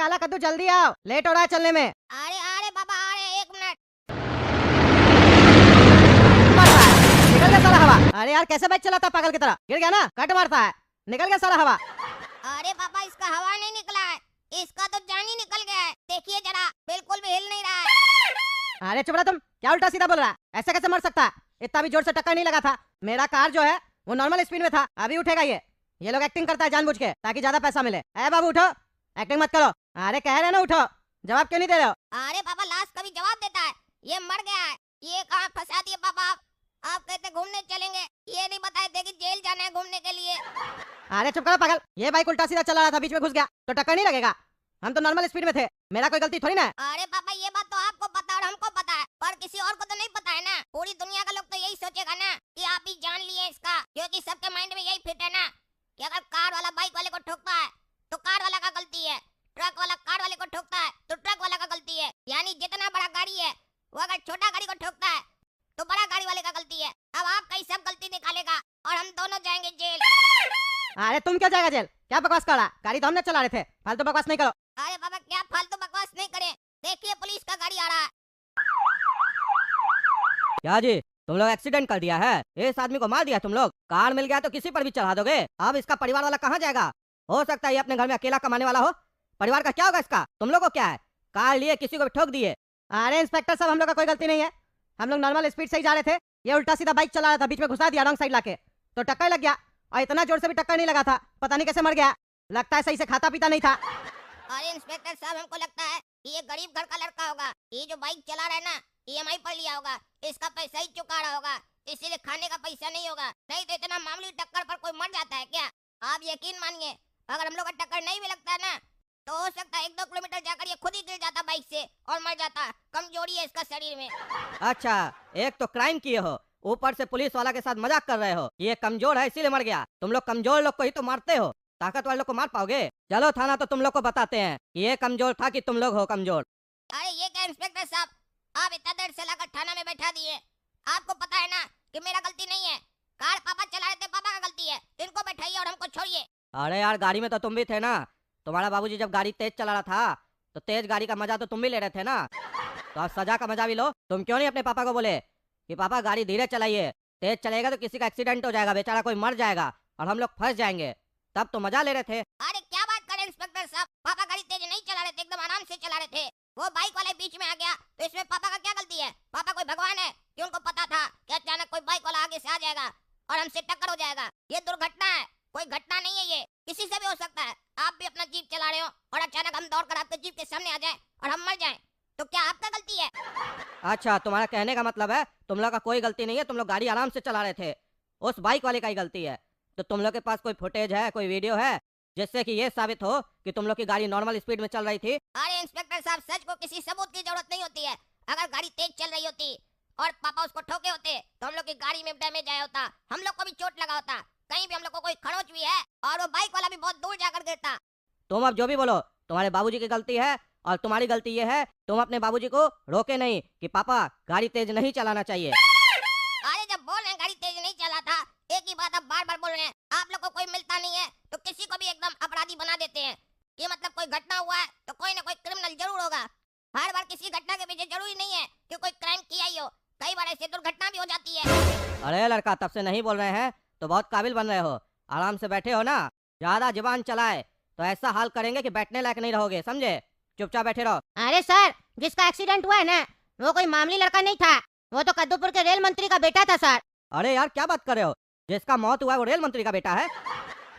काला कद्दू जल्दी आओ, लेट हो रहा है चलने में। अरे अरे बाबा आ रहे, 1 मिनट। मर रहा है, निकल गया सारा हवा। अरे यार कैसे बाइक चलाता है पागल की तरह, गिर गया ना, कट मारता है, निकल गया सारा हवा। अरे बाबा इसका हवा नहीं निकला है, इसका तो जान ही निकल गया है। देखिए जरा, बिल्कुल भी हिल नहीं रहा है। अरे चुप रहा तुम, क्या उल्टा सीधा बोल रहा है, ऐसे कैसे मर सकता है? इतना भी जोर से टक्कर नहीं लगा था। मेरा कार जो है वो नॉर्मल स्पीड में था, अभी उठेगा ये लोग एक्टिंग करता है जानबूझ के ताकि ज्यादा पैसा मिले। ए बाबू उठो, एक्टिंग मत करो। अरे कह रहे ना उठो, जवाब क्यों नहीं दे रहे हो? अरे बाबा लाश कभी जवाब देता है, ये मर गया है। ये कहाँ फंसा दिए बाबा आप कहते घूमने चलेंगे, ये नहीं बताए थे कि जेल जाना है घूमने के लिए। अरे चुप करो पागल, ये बाइक उल्टा सीधा चला रहा था, बीच में घुस गया तो टक्कर नहीं लगेगा। हम तो नॉर्मल स्पीड में थे, मेरा कोई गलती थोड़ी ना है। अरे बाबा ये बात तो आपको पता और हमको पता है, पर किसी और को तो नहीं पता है ना। पूरी दुनिया का लोग तो यही सोचेगा ना कि आप ही जान लिए इसका, क्योंकि सबके माइंड में यही फिट है ना कि अगर कार वाला बाइक वाले को ठोकता है तो कार वाला का गलती है, ट्रक वाला कार वाले को ठोकता है तो ट्रक वाला का गलती है। यानी जितना बड़ा गाड़ी है वो अगर छोटा गाड़ी को ठोकता है तो बड़ा गाड़ी वाले का गलती है। अब आपका ही सब गलती निकालेगा और हम दोनों जाएंगे जेल। अरे तुम क्या जाएगा जेल, क्या बकवास कर रहा? गाड़ी तो हमने चला रहे थे, फालतू बकवास नहीं करो। अरे बाबा क्या फालतू बकवास नहीं करें, देखिए पुलिस का गाड़ी आ रहा है। क्या जी, तुम लोग एक्सीडेंट कर दिया है, इस आदमी को मार दिया तुम लोग। कार मिल गया तो किसी पर भी चढ़ा दोगे। अब इसका परिवार वाला कहाँ जाएगा? हो सकता है ये अपने घर में अकेला कमाने वाला हो, परिवार का क्या होगा इसका? तुम लोग को क्या है, कार लिए किसी को भी ठोक दिए। अरे इंस्पेक्टर साहब हम लोग का कोई गलती नहीं है, हम लोग नॉर्मल स्पीड से ही जा रहे थे, ये उल्टा सीधा बाइक चला रहा था, बीच में घुसा दिया रॉन्ग साइड लाके, तो टक्कर लग गया। और इतना जोर से भी टक्कर नहीं लगा था, पता नहीं कैसे मर गया, लगता है सही से खाता पीता नहीं था। अरे इंस्पेक्टर साहब हमको लगता है कि ये गरीब घर का लड़का होगा, ये जो बाइक चला रहा है ना ईएमआई पर लिया होगा, इसका पैसा ही चुका रहा होगा, इसीलिए खाने का पैसा नहीं होगा। नहीं तो इतना मामूली टक्कर पर कोई मर जाता है क्या? आप यकीन मानिए अगर हम लोग का टक्कर नहीं भी लगता है ना तो हो सकता है 1-2 किलोमीटर जाकर ये खुद ही गिर जाता बाइक से और मर जाता। कमजोरी है इसका शरीर में। अच्छा, एक तो क्राइम किए हो, ऊपर से पुलिस वाला के साथ मजाक कर रहे हो, ये कमजोर है इसीलिए मर गया। तुम लोग कमजोर लोग को ही तो मारते हो, ताकत वाले लोग को मार पाओगे? चलो थाना तो तुम लोग को बताते हैं कि ये कमजोर था कि तुम लोग हो कमजोर। अरे ये क्या इंस्पेक्टर साहब, आप इतना देर से लाकर थाना में बैठा दिए, आपको पता है ना कि मेरा गलती नहीं है, कार पापा चला रहे थे, पापा का गलती है। इनको बैठाइए और हमको छोड़िए। अरे यार गाड़ी में तो तुम भी थे ना, तुम्हारा बाबूजी जब गाड़ी तेज चला रहा था तो तेज गाड़ी का मजा तो तुम भी ले रहे थे ना, तो अब सजा का मजा भी लो। तुम क्यों नहीं अपने पापा को बोले कि पापा गाड़ी धीरे चलाइए, तेज चलेगा तो किसी का एक्सीडेंट हो जाएगा, बेचारा कोई मर जाएगा और हम लोग फंस जाएंगे, तब तो मजा ले रहे थे। अरे क्या बात करें इंस्पेक्टर साहब, पापा गाड़ी तेज नहीं चला रहे थे, एकदम आराम से चला रहे थे। वो बाइक वाले बीच में आ गया तो इसमें पापा का क्या गलती है? पापा कोई भगवान है कि उनको पता था कि अचानक कोई बाइक वाला आगे से आ जाएगा और हमसे टक्कर हो जाएगा? ये दुर्घटना है, कोई घटना नहीं है, ये किसी से भी हो सकता है। आप भी अपना जीप चला रहे हो और अचानक हम दौड़कर आपके जीप के सामने आ जाए और हम मर जाएं, तो क्या आपका गलती है? अच्छा, तुम्हारा कहने का मतलब है तुम लोग का कोई गलती नहीं है, तुम लोग गाड़ी आराम से चला रहे थे, उस बाइक वाले का ही गलती है। तो तुम लोग के पास कोई फुटेज है, कोई वीडियो है जिससे कि ये साबित हो कि तुम लोग की गाड़ी नॉर्मल स्पीड में चल रही थी? अरे इंस्पेक्टर साहब सच को किसी सबूत की जरूरत नहीं होती है। अगर गाड़ी तेज चल रही होती और पापा उसको ठोके होते तो हम लोग की गाड़ी में डैमेज आया होता, हम लोग को भी चोट लगा होता, कहीं भी हम लोग को कोई खरोच भी है और वो बाइक वाला भी बहुत दूर जाकर गिरता। तुम अब जो भी बोलो, तुम्हारे बाबूजी की गलती है और तुम्हारी गलती ये है तुम अपने बाबूजी को रोके नहीं कि पापा गाड़ी तेज नहीं चलाना चाहिए। अरे जब बोल रहे हैं गाड़ी तेज नहीं चला था, एक ही बात आप बार बार बोल रहे हैं। आप लोग को कोई मिलता नहीं है तो किसी को भी एकदम अपराधी बना देते हैं कि मतलब कोई घटना हुआ है तो कोई ना कोई क्रिमिनल जरूर होगा। हर बार किसी घटना के पीछे जरूरी नहीं है कि कोई क्राइम किया ही हो, कई बार ऐसी दुर्घटना भी हो जाती है। अरे लड़का तब से नहीं बोल रहे हैं तो बहुत काबिल बन रहे हो, आराम से बैठे हो ना, ज्यादा जुबान चलाए तो ऐसा हाल करेंगे कि बैठने लायक नहीं रहोगे, समझे? चुपचाप बैठे रहो। अरे सर, जिसका एक्सीडेंट हुआ है ना वो कोई मामूली लड़का नहीं था, वो तो कद्दूपुर के रेल मंत्री का बेटा था सर। अरे यार क्या बात कर रहे हो, जिसका मौत हुआ है वो रेल मंत्री का बेटा है,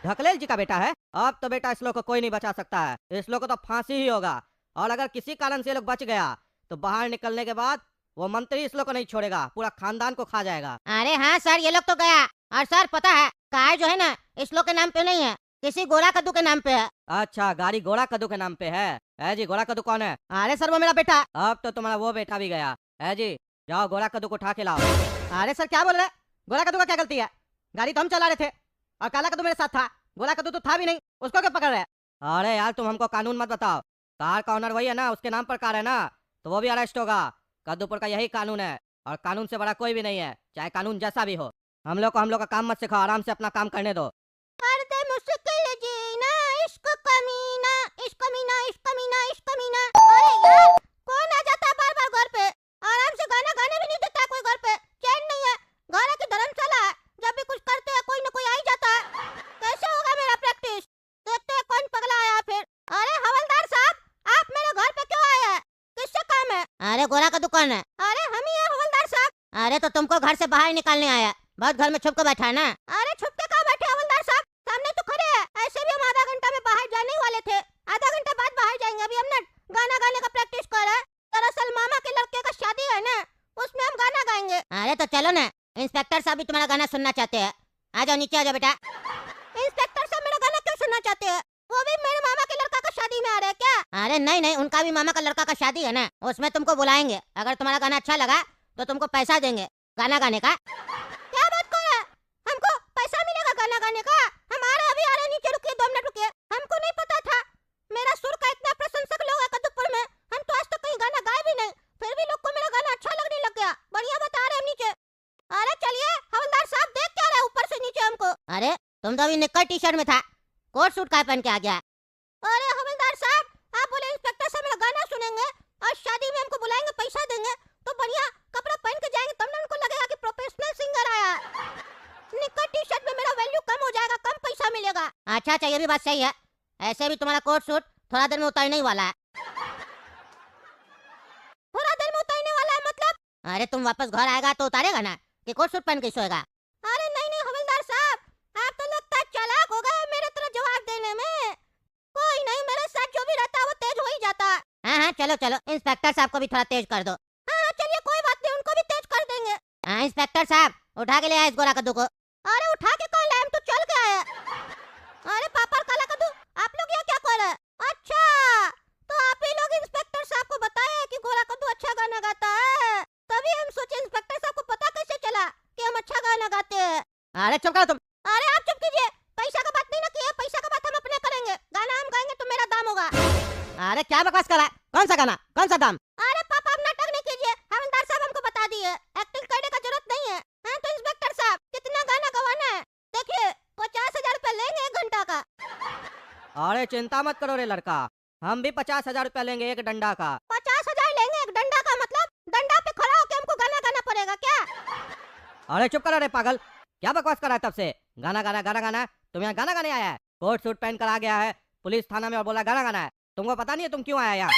ढकलेल जी का बेटा है। अब तो बेटा इस लोग को कोई नहीं बचा सकता है, इस लोग को तो फांसी ही होगा। और अगर किसी कारण से ये लोग बच गया तो बाहर निकलने के बाद वो मंत्री इस लोग को नहीं छोड़ेगा, पूरा खानदान को खा जाएगा। अरे हाँ सर, ये लोग तो गया। और सर पता है कार जो है ना इस लोग के नाम पे नहीं है, किसी गोरा कद्दू के नाम पे है। अच्छा, गाड़ी गोरा कद्दू के नाम पे है जी? गोरा कद्दू कौन है? अरे सर वो मेरा बेटा। अब तो तुम्हारा वो बेटा भी गया है जी, जाओ गोरा कद्दू को उठा के लाओ। अरे सर क्या बोल रहे हैं, गोरा कद्दू का क्या गलती है? गाड़ी तो हम चला रहे थे और काला कद्दू मेरे साथ था, गोरा कद्दू तो था भी नहीं, उसको क्या पकड़ रहे हैं? अरे यार तुम हमको कानून मत बताओ, कार का ऑनर वही है ना, उसके नाम पर कार है ना, तो वो भी अरेस्ट होगा। कद्दूपुर का यही कानून है और कानून से बड़ा कोई भी नहीं है, चाहे कानून जैसा भी हो। हम लोग का काम मत सिखाओ, आराम से अपना काम करने दो। मुश्किल जीना इश्क कमीना, इश्क कमीना, इश्क कमीना, अरे गोरा का दुकान है। अरे हम ही है हवलदार साहब। अरे तो तुमको घर से बाहर निकालने आया, बहुत घर में छुप के बैठा है ना। अरे छुप के कहाँ बैठे हवलदार साहब, सामने तो खड़े हैं। ऐसे भी हम आधा घंटा में बाहर जाने ही वाले थे, आधा घंटा बाद बाहर जाएंगे। अभी हम ना गाना गाने का प्रैक्टिस कर रहे हैं। दरअसल मामा के लड़के का शादी है ना, उसमें हम गाना गाएंगे। अरे तो चलो ना, इंस्पेक्टर साहब भी तुम्हारा गाना सुनना चाहते हैं। आ जाओ नीचे आ जाओ बेटा। इंस्पेक्टर साहब मेरा गाना क्यों सुनना चाहते हैं? वो भी मेरे मामा के लड़का का शादी में आ रहे हैं क्या? अरे नहीं नहीं, उनका भी मामा का लड़का का शादी है ना, उसमें तुमको बुलाएंगे। अगर तुम्हारा गाना अच्छा लगा तो तुमको पैसा देंगे गाना गाने का। क्या बात कर रहे हैं? हमको पैसा मिलेगा गाना गाने का? हम आ रहे, अभी आ रहे, नीचे रुकिए, 2 मिनट रुकिए। हमको नहीं पता था, मेरा सुर का इतना प्रशंसक लोग है कद्दूपुर में, हम तो आज तक कहीं गाना गाए भी नहीं, फिर भी लोग को मेरा गाना अच्छा लगने लग गया। बढ़िया बता रहे हैं नीचे। अरे चलिए हवलदार साहब, देख क्या रहे ऊपर से नीचे हमको। अरे तुम तो अभी निक्कर टी शर्ट में था, कोट सूट का पहन के आ गया। अरे हवलदार साहब, आप बोले इंस्पेक्टर साहब मेरा गाना सुनेंगे और शादी में हमको बुलाएंगे, पैसा देंगे, तो बढ़िया कपड़ा पहन के जाएंगे, तब ना उनको लगेगा कि प्रोफेशनल सिंगर आया। निक्कर टी शर्ट में मेरा वैल्यू कम हो जाएगा, कम पैसा मिलेगा। अच्छा अच्छा, ये भी बात सही है। ऐसे भी तुम्हारा कोट सूट थोड़ा देर में उतारने ही वाला है। थोड़ा देर में उतारने वाला है मतलब? अरे तुम वापस घर आएगा तो उतारेगा ना, कि कोट सूट पहन के सोएगा? अरे नहीं नहीं हवलदार साहब, आप तो लगता है चालाक हो गए मेरे तरह जवाब देने में। कोई नहीं, मेरे साथ जो भी रहता है वो तेज हो ही जाता है। हाँ हाँ चलो चलो, इंस्पेक्टर साहब को भी थोड़ा तेज कर दो। हाँ चलिए कोई बात नहीं, उनको भी तेज कर देंगे। हाँ इंस्पेक्टर साहब, उठा के ले आए इस गोरा कद्दू को। अरे उठा के कौन लाए, हम तो चल के आए। अरे पापा काला कद्दू, आप लोग यहाँ क्या कर रहे हैं? अच्छा, तो आप ही लोग इंस्पेक्टर साहब को बताए कि गोरा कद्दू अच्छा गाना गाता है, तभी हम सोचे इंस्पेक्टर साहब को पता कैसे चला कि हम अच्छा गाना गाते हैं। अरे चुप करो तुम। अरे आप चुप कीजिए, पैसा का बात नहीं ना किए, पैसा का बात हम अपने करेंगे, गाना हम गाएंगे तो मेरा दाम होगा। अरे क्या बकवास कर रहा है? कौन सा गाना, कौन सा दाम? अरे पापा आप नाटक नहीं कीजिए, हवलदार साहब हमको बता दिए, एक्टिंग करने का जरूरत नहीं है। हाँ तो इंस्पेक्टर साहब, कितना गाना गवाना है? देखिए 50,000 रुपया लेंगे 1 घंटा का। अरे चिंता मत करो रे लड़का, हम भी 50,000 रुपया लेंगे एक डंडा का। 50,000 लेंगे एक डंडा का मतलब? डंडा पे खड़ा होकर हमको गाना गाना पड़ेगा क्या? अरे चुप करो रे पागल, क्या बकवास कर रहा है तब से? गाना गाना गाना गाना, तुम यहाँ गाना गाने आया है? कोट सूट पहन कर आ गया है पुलिस थाना में और बोला गाना गाना है। तुमको पता नहीं है तुम क्यों आया यहाँ?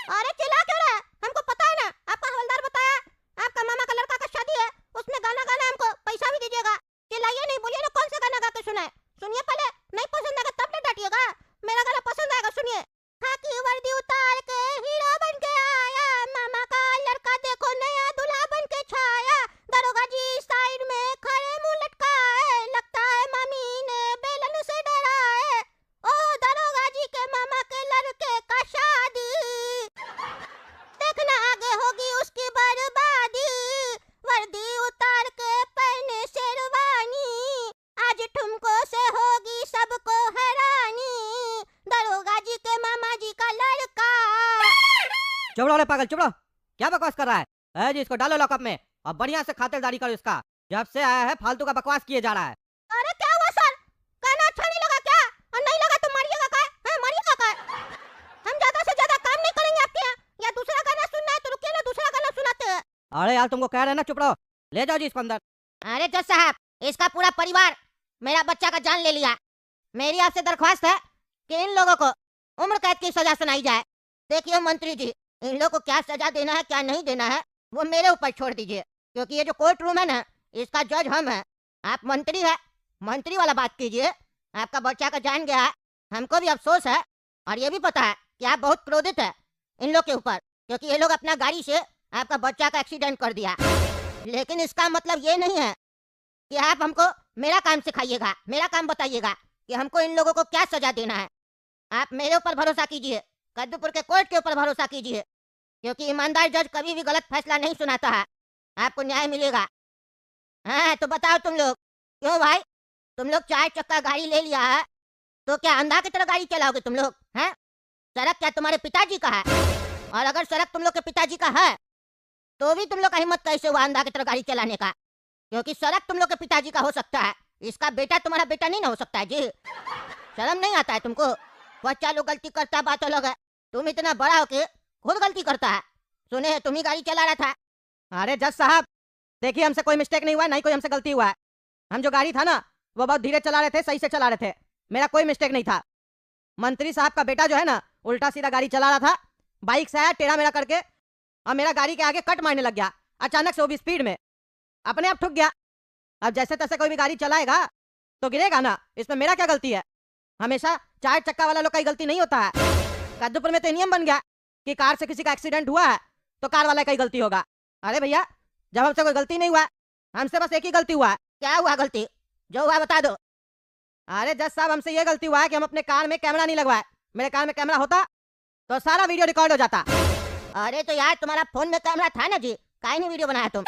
अरे चिल्ला क्यों रहा है? हमको पता है ना, आपका हवलदार बताया, आपका मामा का लड़का का शादी है, उसमें गाना गाना है, हमको पैसा भी दीजिएगा। चिल्लाइए नहीं, बोलिए ना कौन सा गाना गा के सुनाए। सुनिए पहले, नहीं पसंद आएगा तब ना डांटिएगा, मेरा गाना पसंद आएगा, सुनिए। खाकी वर्दी उतार के हीरो बन के आया, मामा का लड़का देखो नया दूल्हा बन के छाया, दरोगा जी साइड में खड़े मुंह लटकाए, लगता है मामी ने बेलन से डराए, ओ दरोगा जी के मामा के लड़के का शादी, देखना आगे होगी उसकी बर्बादी, वर्दी उतार के पहने शेरवानी, आज ठुमको से होगी सबको हैरानी, दरोगा जी के मामा जी का लड़का। चुप रहो रे पागल, चुप रहो, क्या बकवास कर रहा है? है जी, इसको डालो लॉकअप में और बढ़िया से खातिरदारी करो इसका। जब से आया है फालतू का बकवास किए जा रहा है। अरे क्या हुआ सर, गाना अच्छा नहीं लगा क्या? और नहीं लगा तो मारिएगा का? हाँ मारिएगा का? हम ज्यादा से ज्यादा काम नहीं करेंगे आपके यहाँ, या दूसरा गाना सुनना है तो रुकिए ना, दूसरा गाना सुनाते हैं। अरे यार तुमको कह रहे हैं ना, चुप रहो, ले जाओ जी इसको अंदर। अरे जज साहब, इसका पूरा परिवार मेरा बच्चा का जान ले लिया, मेरी आपसे दरख्वास्त है कि इन लोगों को उम्र कैद की सजा सुनाई जाए। देखिए मंत्री जी, इन लोगों को क्या सजा देना है क्या नहीं देना है वो मेरे ऊपर छोड़ दीजिए, क्योंकि ये जो कोर्ट रूम है ना, इसका जज हम है, आप मंत्री है, मंत्री वाला बात कीजिए। आपका बच्चा का जान गया है, हमको भी अफसोस है, और ये भी पता है कि आप बहुत क्रोधित है इन लोग के ऊपर, क्योंकि ये लोग अपना गाड़ी से आपका बच्चा का एक्सीडेंट कर दिया। लेकिन इसका मतलब ये नहीं है कि आप हमको मेरा काम सिखाइएगा, मेरा काम बताइएगा कि हमको इन लोगों को क्या सजा देना है। आप मेरे ऊपर भरोसा कीजिए, कद्दूपुर के कोर्ट के ऊपर भरोसा कीजिए, क्योंकि ईमानदार जज कभी भी गलत फैसला नहीं सुनाता है, आपको न्याय मिलेगा। हाँ तो बताओ तुम लोग, क्यों भाई, तुम लोग 4 चक्का गाड़ी ले लिया है तो क्या अंधा की तरह गाड़ी चलाओगे तुम लोग? हैं, सड़क क्या तुम्हारे पिताजी का है? और अगर सड़क तुम लोग के पिताजी का है तो भी तुम लोग का हिम्मत कैसे हुआ अंधा की तरह गाड़ी चलाने का? क्योंकि सड़क तुम लोग के पिताजी का हो सकता है, इसका बेटा तुम्हारा बेटा नहीं ना हो सकता है जी। शर्म नहीं आता है तुमको? बच्चा लोग गलती करता है बात अलग है, तुम इतना बड़ा होके खुद गलती करता है। सुने तुम ही गाड़ी चला रहा था। अरे जज साहब देखिए, हमसे कोई मिस्टेक नहीं हुआ है, नहीं कोई हमसे गलती हुआ है। हम जो गाड़ी था ना वो बहुत धीरे चला रहे थे, सही से चला रहे थे, मेरा कोई मिस्टेक नहीं था। मंत्री साहब का बेटा जो है ना उल्टा सीधा गाड़ी चला रहा था, बाइक से आया टेढ़ा मेढ़ा करके और मेरा गाड़ी के आगे कट मारने लग गया अचानक से, वो भी स्पीड में, अपने आप ठुक गया। अब जैसे तैसे कोई भी गाड़ी चलाएगा तो गिरेगा ना, इसमें मेरा क्या गलती है? हमेशा 4 चक्का वाला लोग का गलती नहीं होता है। कद्दूपुर में तो नियम बन गया कि कार से किसी का एक्सीडेंट हुआ है तो कार वाला का ही गलती होगा। अरे भैया, जब हमसे कोई गलती नहीं हुआ, हमसे बस एक ही गलती हुआ है। क्या हुआ गलती? जो हुआ बता दो। अरे जज साहब, हमसे ये गलती हुआ है कि हम अपने कार में कैमरा नहीं लगवाए। मेरे कार में कैमरा होता तो सारा वीडियो रिकॉर्ड हो जाता। अरे तो यार, तुम्हारा फोन में कैमरा था ना जी, काहे नहीं वीडियो बनाया तुम?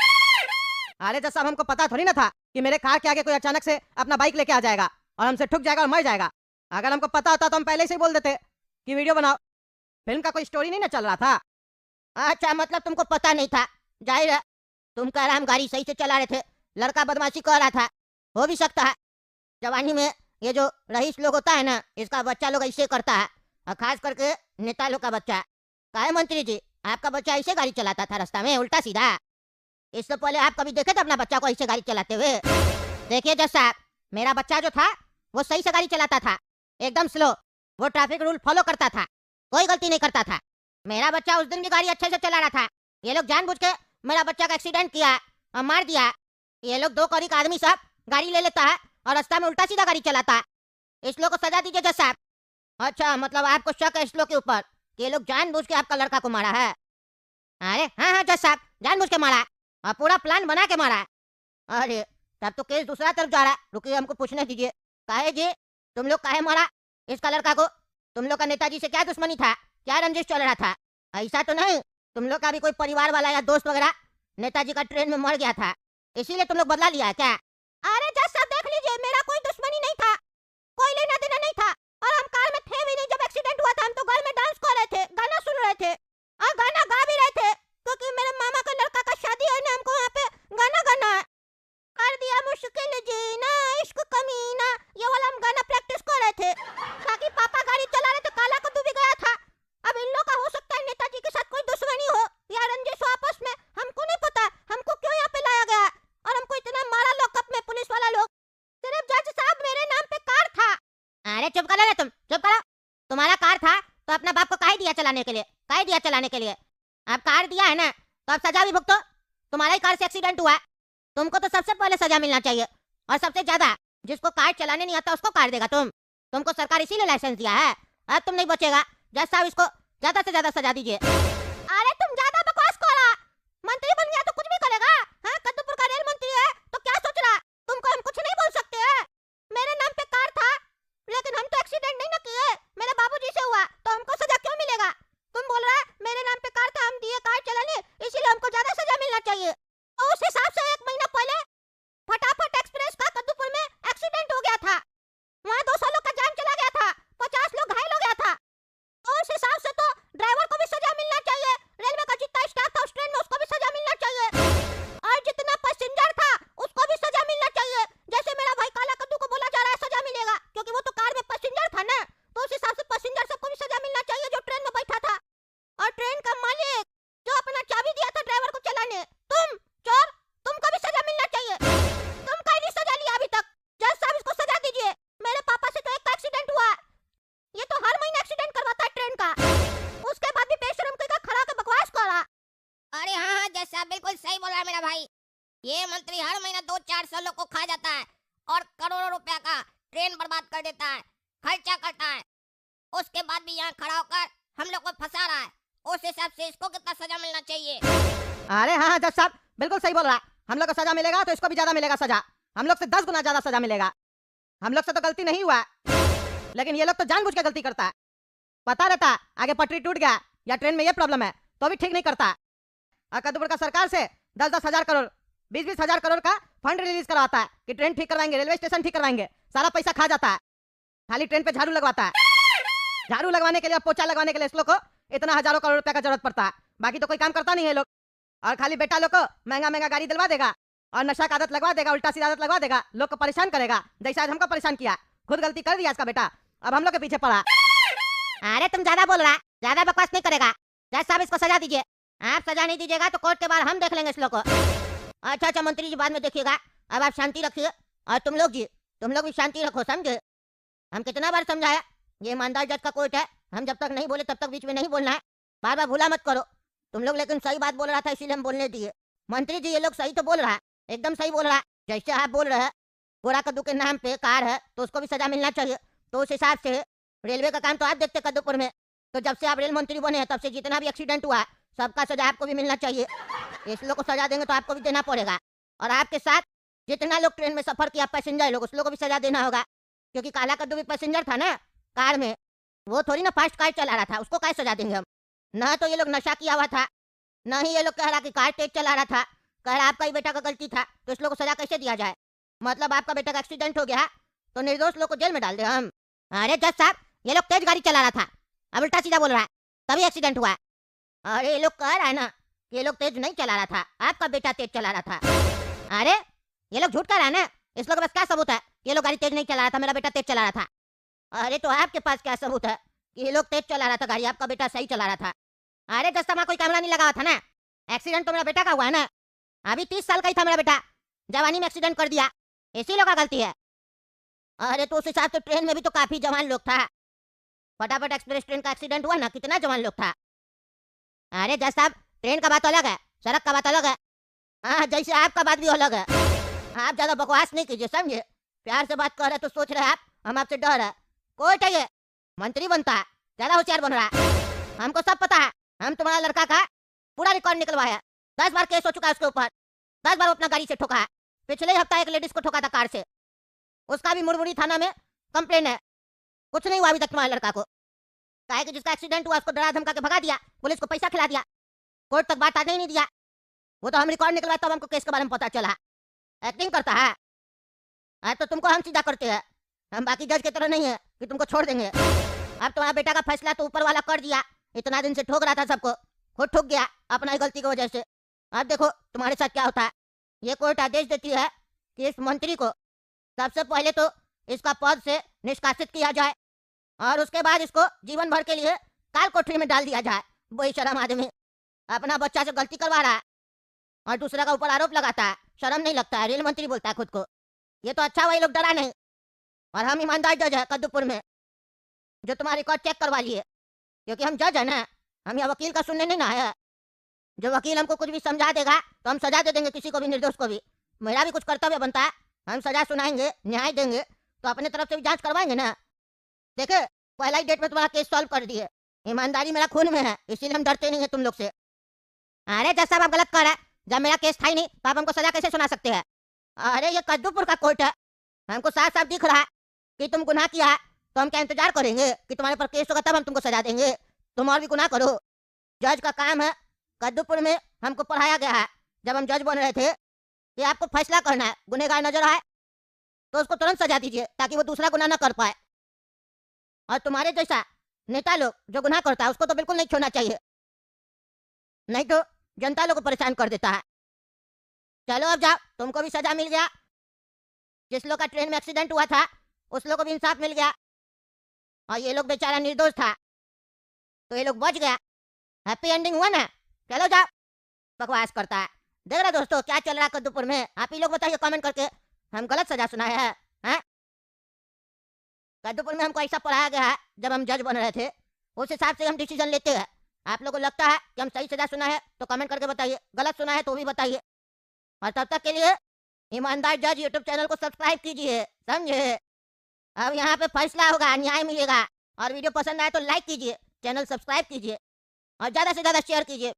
अरे जज साहब, हमको पता थोड़ी ना था कि मेरे कार के आगे कोई अचानक से अपना बाइक लेके आ जाएगा और हमसे ठुक जाएगा और मर जाएगा। अगर हमको पता होता तो हम पहले से ही बोल देते कि वीडियो बनाओ। फिल्म का कोई स्टोरी नहीं ना चल रहा था। अच्छा, मतलब तुमको पता नहीं था। जाहिर है, तुम कह रहे हम गाड़ी सही से चला रहे थे, लड़का बदमाशी कर रहा था। हो भी सकता है, जवानी में ये जो रईस लोग होता है ना, इसका बच्चा लोग ऐसे करता है, और खास करके नेता लोग का बच्चा। काहे मंत्री जी, आपका बच्चा ऐसे गाड़ी चलाता था रास्ता में उल्टा सीधा? इससे पहले आप कभी देखे थे अपना बच्चा को ऐसे गाड़ी चलाते हुए? देखिए जज साहब, मेरा बच्चा जो था वो सही से गाड़ी चलाता था, एकदम स्लो। वो ट्रैफिक रूल फॉलो करता था, कोई गलती नहीं करता था। मेरा बच्चा उस दिन भी गाड़ी अच्छे से चला रहा था। ये लोग जानबूझ के मेरा बच्चा का एक्सीडेंट किया और मार दिया। ये लोग 2 कौड़ी का आदमी सब गाड़ी ले लेता है और रास्ता में उल्टा सीधा गाड़ी चलाता है। इस लोग को सजा दीजिए जज साहब। अच्छा, मतलब आपको शक है इस लोग के ऊपर कि ये लोग जानबूझ के आपका लड़का को मारा है? अरे हाँ हाँ जज साहब, जानबूझ के मारा है और पूरा प्लान बना के मारा है। अरे तब तो केस दूसरा तरफ जा रहा है। रुकिए, हमको पूछने दीजिए। काहे जी, तुम लोग काहे मारा इसका लड़का को? तुम लोग का नेताजी से क्या दुश्मनी था? क्या रंजिश चल रहा था? ऐसा तो नहीं तुम लोग का भी कोई परिवार वाला या दोस्त वगैरह नेताजी का ट्रेन में मर गया था, इसीलिए तुम लोग बदला लिया है क्या? अरे जज साहब देख लीजिए, मेरा कोई दुश्मनी नहीं था, कोई लेना देना नहीं था, और हम कार में थे भी नहीं जब एक्सीडेंट हुआ था। हम तो घर में डांस कर रहे थे, गाना सुन रहे थे और गाना गा भी रहे थे, क्योंकि मेरे मामा का लड़का का शादी है ना, हमको यहाँ पे गाना गाना है। कर दिया मुश्किल जीना इश्क कमीना, ये वाला हम गाना प्रैक्टिस कर रहे थे ताकि पापा गाड़ी चला रहे थे, काला कद्दू भी गया था। अब इन लोग का हो सकता है नेताजी के साथ कोई दुश्मनी हो या रंजिश हो आपस में, हमको नहीं पता। हमको क्यों यहाँ पे लाया गया और हमको इतना मारा लॉकअप में पुलिस वाला लोग, सिर्फ जज साहब मेरे नाम पे कार था। अरे चुप करो रे तुम, चुप करो। तुम्हारा कार था तो अपना बाप को काहे दिया चलाने के लिए? काहे दिया चलाने के लिए? अब कार दिया है ना तो अब सजा भी भुगतो। तुम्हारा ही कार से एक्सीडेंट हुआ है, तुमको तो सबसे पहले सजा मिलना चाहिए, और सबसे ज्यादा जिसको कार चलाने नहीं आता उसको कार देगा तुमको सरकार इसीलिए लाइसेंस दिया है। अब तुम नहीं बचेगा। जज साहब, इसको ज्यादा से ज्यादा सजा दीजिए। अरे तुम ज्यादा बकवास कर रहा, मंत्री बन गया तो कुछ भी करेगा? हाँ, कद्दूपुर का रेल मंत्री है तो क्या सोच रहा? तुमको हम कुछ नहीं बोल सकते हैं। मेरे नाम पे कार था, लेकिन हम तो एक्सीडेंट नहीं ना किए, मेरे बाबूजी से हुआ, तो हमको सजा क्यों मिलेगा? तुम बोल रहा है मेरे नाम पे कार था, हम दिए कार चलाने, इसीलिए हमको ज्यादा सजा मिलना चाहिए। तो उस हिसाब से 1 महीना पहले फटाफट एक्सप्रेस का कद्दूपुर में एक्सीडेंट हो गया था, वहाँ 200 लोग का जान चला गया था, 50 लोग घायल हो गया था। तो उस हिसाब से तो ड्राइवर को भी सजा मिलना चाहिए, रेलवे का जितना स्टाफ था उस ट्रेन में उसको भी सजा मिलना चाहिए, और जितना पैसेंजर था उसको भी सजा मिलना चाहिए। जैसे मेरा भाई काला कद्दू को बोला जा रहा है सजा मिलेगा, क्योंकि वो तो कार में पैसेंजर था ना, तो उस हिसाब से पैसेंजर सबको भी सजा मिलना चाहिए जो ट्रेन में बैठा था। और ट्रेन का मालिक जो अपना चाबी दिया था ड्राइवर को चलाने, तुम चोर, तुमको भी सजा मिलना चाहिए। तुम काहे नहीं सजा लिया अभी तक? जज साहब, इसको सजा दीजिए। मेरे पापा से तो एक का एक्सीडेंट हुआ, ये तो हर महीने एक्सीडेंट करवाता है ट्रेन का, उसके बाद भी बेशरम का खड़ा के बकवास कर रहा। अरे हाँ हाँ जज साहब, बिल्कुल सही बोल रहा है मेरा भाई। ये मंत्री हर महीना 200-400 लोग को खा जाता है और करोड़ों रुपया का ट्रेन बर्बाद कर देता है, खर्चा करता है, उसके बाद भी यहाँ खड़ा होकर हम लोग को फंसा रहा है। उस हिसाब से इसको कितना सजा मिलना चाहिए? अरे हाँ हाँ जज साहब, बिल्कुल सही बोल रहा है। हम लोग को सजा मिलेगा तो इसको भी ज्यादा मिलेगा सजा, हम लोग से 10 गुना ज्यादा सजा मिलेगा। हम लोग से तो गलती नहीं हुआ, लेकिन ये लोग तो जानबूझ के गलती करता है। पता रहता आगे पटरी टूट गया या ट्रेन में ये प्रॉब्लम है तो भी ठीक नहीं करता। और कद्दूपुर का सरकार से 10-10 हजार करोड़ 20-20 हजार करोड़ का फंड रिलीज करवाता है कि ट्रेन ठीक करवाएंगे, रेलवे स्टेशन ठीक करवाएंगे, सारा पैसा खा जाता है। खाली ट्रेन पे झाड़ू लगवाता है, झाड़ू लगवाने के लिए, पोछा लगवाने के लिए इस लोग को इतना हजारों करोड़ रुपया का जरूरत पड़ता है। बाकी तो कोई काम करता नहीं है लोग। और खाली बेटा लोग को महंगा महंगा गाड़ी दिलवा देगा और नशा का आदत लगवा देगा, उल्टा सीधा आदत लगवा देगा, लोग को परेशान करेगा, जैसा आज हमको परेशान किया। खुद गलती कर दिया इसका बेटा, अब हम लोग के पीछे पड़ा। अरे तुम ज्यादा बोल रहा, ज्यादा बकवास नहीं करेगा। जज साहब, इसको सजा दीजिए। आप सजा नहीं दीजिएगा तो कोर्ट के बाहर हम देख लेंगे इस लोग को। अच्छा अच्छा मंत्री जी, बाद में देखिएगा, अब आप शांति रखिए। और तुम लोग भी शांति रखो, समझे? हम कितना बार समझाया, ये ईमानदार जज का कोर्ट है, हम जब तक नहीं बोले तब तक बीच में नहीं बोलना है। बार बार भूला मत करो। तुम लोग लेकिन सही बात बोल रहा था इसीलिए हम बोलने दिए। मंत्री जी ये लोग सही तो बोल रहा है, एकदम सही बोल रहा है। जैसे आप बोल रहे हैं गोरा कद्दू के नाम पे कार है तो उसको भी सजा मिलना चाहिए, तो उस हिसाब से रेलवे का काम तो आप देखते कद्दूपुर में, तो जब से आप रेल मंत्री बने हैं तब से जितना भी एक्सीडेंट हुआ है सबका सजा आपको भी मिलना चाहिए। इस लोग को सजा देंगे तो आपको भी देना पड़ेगा, और आपके साथ जितना लोग ट्रेन में सफर किया पैसेंजर लोग उस लोग को भी सजा देना होगा, क्योंकि काला कद्दू भी पैसेंजर था ना कार में, वो थोड़ी ना फास्ट कार चला रहा था, उसको क्या सजा देंगे हम। न तो ये लोग नशा किया हुआ था, न ही ये लोग कह रहा कि कार तेज चला रहा था, कह रहा आपका ही बेटा का गलती था, तो इस लोग को सजा कैसे दिया जाए। मतलब आपका बेटा का एक्सीडेंट हो गया तो निर्दोष लोग को जेल में डाल दे हम। अरे जज साहब ये लोग तेज गाड़ी चला रहा था, अब उल्टा सीधा बोल रहा है, तभी एक्सीडेंट हुआ है। अरे ये लोग कह रहा है ना कि ये लोग तेज नहीं चला रहा था, आपका बेटा तेज चला रहा था। अरे ये लोग झूठ कह रहा है ना, इस लोग के पास क्या सबूत है कि ये लोग गाड़ी तेज नहीं चला रहा था, मेरा बेटा तेज चला रहा था। अरे तो आपके पास क्या सबूत है कि ये लोग तेज चला रहा था गाड़ी, आपका बेटा सही चला रहा था। अरे जब तक कोई कैमरा नहीं लगा हुआ था ना, एक्सीडेंट तो मेरा बेटा का हुआ है ना, अभी 30 साल का ही था मेरा बेटा, जवानी में एक्सीडेंट कर दिया, इसी लोग का गलती है। अरे तो उस हिसाब से ट्रेन में भी तो काफी जवान लोग था, फटाफट एक्सप्रेस ट्रेन का एक्सीडेंट हुआ ना, कितना जवान लोग था। अरे जज साहब ट्रेन का बात अलग है, सड़क का बात अलग है। हाँ जैसे आपका बात भी अलग है, आप ज्यादा बकवास नहीं कीजिए समझे, प्यार से बात कर रहे तो सोच रहे आप हम आपसे डर है। कोई चाहिए मंत्री बनता है, ज्यादा होशियार बन रहा है, हमको सब पता है, हम तुम्हारा लड़का का पूरा रिकॉर्ड निकलवाया, 10 बार केस हो चुका है उसके ऊपर, 10 बार वो अपना गाड़ी से ठोका है, पिछले हफ्ता एक लेडीज को ठोका था कार से, उसका भी मुड़मुड़ी थाना में कंप्लेन है, कुछ नहीं हुआ अभी तक तुम्हारे लड़का को। काहे कि जिसका एक्सीडेंट हुआ उसको डरा धमका के भगा दिया, पुलिस को पैसा खिला दिया, कोर्ट तक बात आने ही नहीं दिया, वो तो हम रिकॉर्ड निकलवाए तब हमको केस के बारे में पता चला। एक्टिंग करता है, आज तो तुमको हम सीधा करते हैं, हम बाकी जज की तरह नहीं है कि तुमको छोड़ देंगे। अब तुम्हारा बेटा का फैसला तो ऊपर वाला कर दिया, इतना दिन से ठोक रहा था सबको, खुद ठुक गया अपना ही गलती की वजह से। अब देखो तुम्हारे साथ क्या होता है। ये कोर्ट आदेश देती है कि इस मंत्री को सबसे पहले तो इसका पद से निष्कासित किया जाए, और उसके बाद इसको जीवन भर के लिए काल कोठरी में डाल दिया जाए। वही शर्म आदमी अपना बच्चा से गलती करवा रहा है और दूसरा का ऊपर आरोप लगाता है, शर्म नहीं लगता है, रेल मंत्री बोलता है खुद को। ये तो अच्छा वही लोग डरा नहीं, और हम ईमानदार जज है कद्दूपुर में जो तुम्हारा रिकॉर्ड चेक करवा लिए, क्योंकि हम जज है ना, हम यहाँ वकील का सुनने नहीं ना है। जो वकील हमको कुछ भी समझा देगा तो हम सजा दे देंगे, किसी को भी निर्दोष को भी। मेरा भी कुछ कर्तव्य बनता है, हम सजा सुनाएंगे, न्याय देंगे, तो अपने तरफ से भी जांच करवाएंगे ना। देखे पहला ही डेट में तुम्हारा केस सॉल्व कर दिए, ईमानदारी मेरा खून में है, इसीलिए हम डरते नहीं है तुम लोग से। अरे जज साहब आप गलत कर रहे हैं, जब मेरा केस था ही नहीं तो आप हमको सजा कैसे सुना सकते हैं। अरे ये कद्दूपुर का कोर्ट है, हमको साफ साफ दिख रहा है कि तुम गुनाह किया है, तो हम क्या इंतजार करेंगे कि तुम्हारे पर केस होगा तब हम तुमको सजा देंगे। तुम और भी गुनाह करो, जज का काम है। कद्दूपुर में हमको पढ़ाया गया है जब हम जज बन रहे थे कि आपको फैसला करना है, गुनहगार नजर आए तो उसको तुरंत सजा दीजिए ताकि वो दूसरा गुनाह न कर पाए। और तुम्हारे जैसा नेता लोग जो गुनाह करता है उसको तो बिल्कुल नहीं छोड़ना चाहिए, नहीं तो जनता लोग को परेशान कर देता है। चलो अब जाओ, तुमको भी सजा मिल गया, जिस लोग का ट्रेन में एक्सीडेंट हुआ था उस लोग को भी इंसाफ मिल गया, और ये लोग बेचारा निर्दोष था तो ये लोग बच गया, हैप्पी एंडिंग हुआ ना। चलो जाओ, बकवास करता है। देख रहे दोस्तों क्या चल रहा है कद्दूपुर में, आप ही लोग बताइए कमेंट करके, हम गलत सजा सुनाए हैं? कद्दूपुर में हमको ऐसा पढ़ाया गया है जब हम जज बन रहे थे, उस हिसाब से हम डिसीजन लेते हैं। आप लोगों को लगता है कि हम सही सजा सुना है तो कमेंट करके बताइए, गलत सुना है तो भी बताइए। और तब तक के लिए ईमानदार जज यूट्यूब चैनल को सब्सक्राइब कीजिए, समझे। अब यहाँ पे फैसला होगा, न्याय मिलेगा। और वीडियो पसंद आए तो लाइक कीजिए, चैनल सब्सक्राइब कीजिए और ज़्यादा से ज़्यादा शेयर कीजिए।